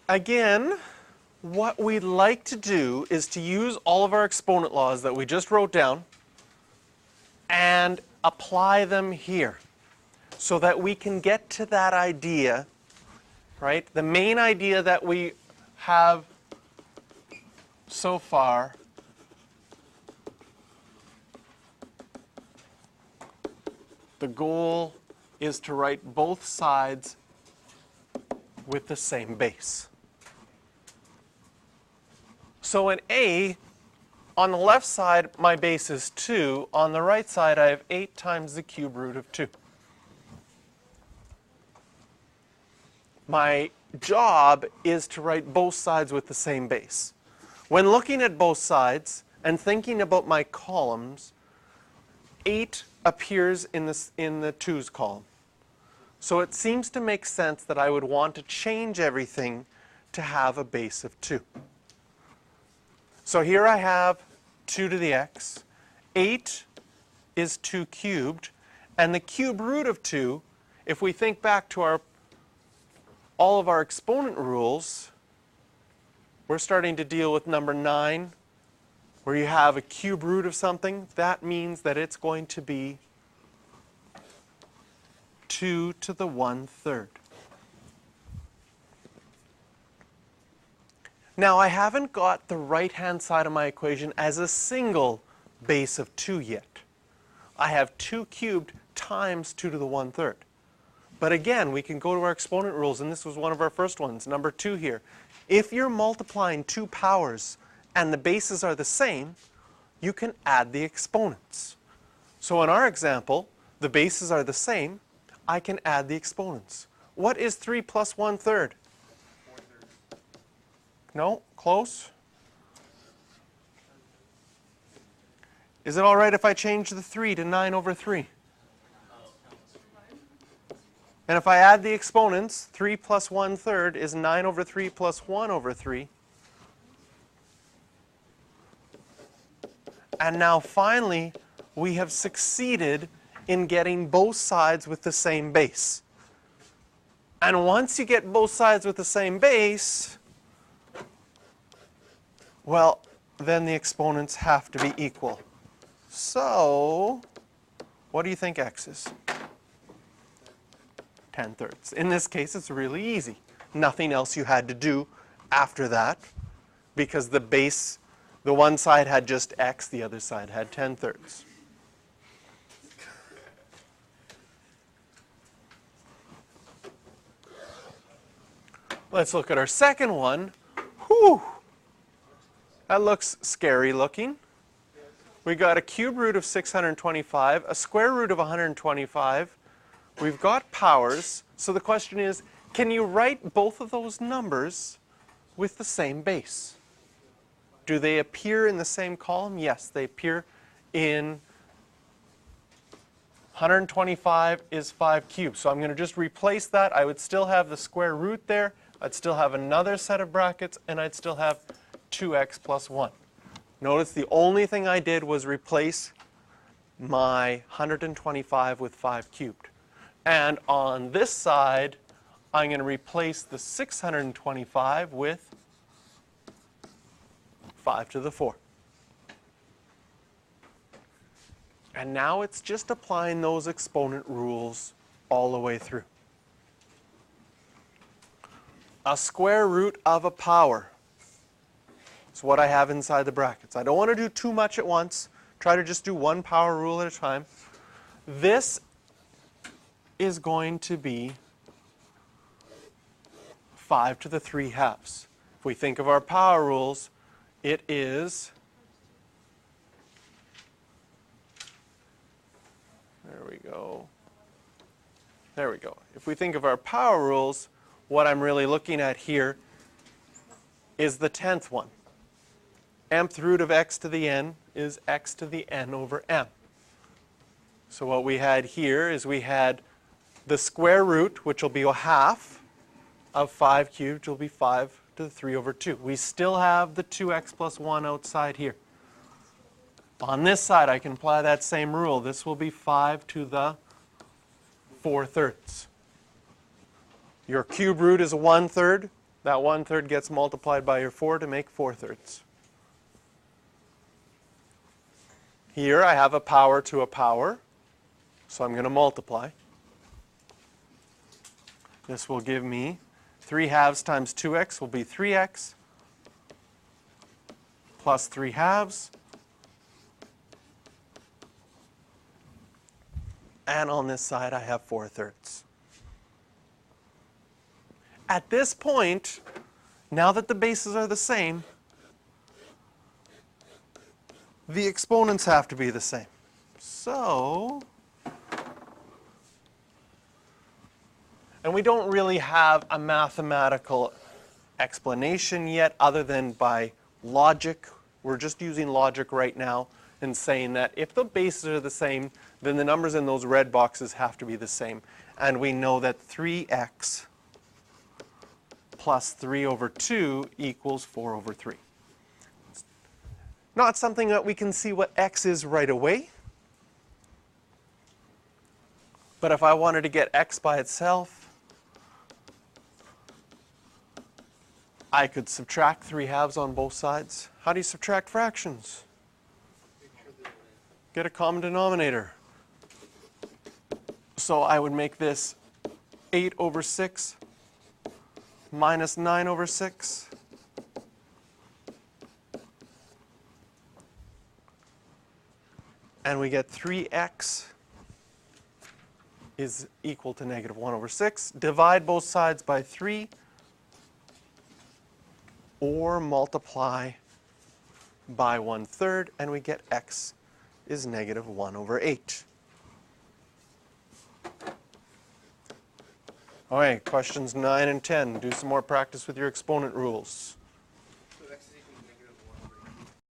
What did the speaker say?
Again, what we'd like to do is to use all of our exponent laws that we just wrote down and apply them here so that we can get to that idea, right? The main idea that we have so far the goal is to write both sides with the same base. So in A, on the left side, my base is 2. On the right side, I have 8 times the cube root of 2. My job is to write both sides with the same base. When looking at both sides and thinking about my columns, 8 appears in the 2's column. So it seems to make sense that I would want to change everything to have a base of 2. So here I have 2 to the x. 8 is 2 cubed. And the cube root of 2, if we think back to all of our exponent rules, we're starting to deal with number 9, where you have a cube root of something. That means that it's going to be 2 to the 1/3. Now, I haven't got the right-hand side of my equation as a single base of 2 yet. I have 2 cubed times 2 to the 1/3. But again, we can go to our exponent rules, and this was one of our first ones, number 2 here. If you're multiplying 2 powers and the bases are the same, you can add the exponents. So in our example, the bases are the same. I can add the exponents. What is 3 plus 1/3? No? Close? Is it all right if I change the 3 to 9 over 3? And if I add the exponents, 3 plus 1/3 is 9 over 3 plus 1 over 3. And now finally, we have succeeded in getting both sides with the same base. And once you get both sides with the same base, well, then the exponents have to be equal. So, what do you think x is? 10/3. In this case, it's really easy. Nothing else you had to do after that, because the base, the one side had just x, the other side had 10/3. Let's look at our second one. Whew! That looks scary looking. We got a cube root of 625, a square root of 125. We've got powers. So the question is, can you write both of those numbers with the same base? Do they appear in the same column? Yes, they appear in 125 is 5 cubed. So I'm going to just replace that. I would still have the square root there. I'd still have another set of brackets, and I'd still have 2x plus 1. Notice the only thing I did was replace my 125 with 5 cubed. And on this side, I'm going to replace the 625 with 5 to the 4. And now it's just applying those exponent rules all the way through. A square root of a power is what I have inside the brackets. I don't want to do too much at once. Try to just do one power rule at a time. This is going to be 5 to the 3/2. If we think of our power rules, it is, there we go. There we go. If we think of our power rules, what I'm really looking at here is the 10th one. Mth root of x to the n is x to the n over m. So what we had here is we had the square root, which will be a half of 5 cubed, which will be 5 to the 3 over 2. We still have the 2x plus 1 outside here. On this side, I can apply that same rule. This will be 5 to the 4/3. Your cube root is a 1/3. That 1/3 gets multiplied by your 4 to make 4/3. Here I have a power to a power, so I'm going to multiply. This will give me 3/2 times 2x will be 3x plus 3/2. And on this side I have 4/3. At this point, now that the bases are the same, the exponents have to be the same. So, and we don't really have a mathematical explanation yet other than by logic. We're just using logic right now and saying that if the bases are the same, then the numbers in those red boxes have to be the same. And we know that 3x plus 3 over 2 equals 4 over 3. It's not something that we can see what x is right away. But if I wanted to get x by itself, I could subtract 3/2 on both sides. How do you subtract fractions? Get a common denominator. So I would make this 8 over 6 minus 9 over 6. And we get 3x is equal to negative 1 over 6. Divide both sides by 3 or multiply by 1/3 and we get x is negative 1 over 8. All right, questions 9 and 10. Do some more practice with your exponent rules.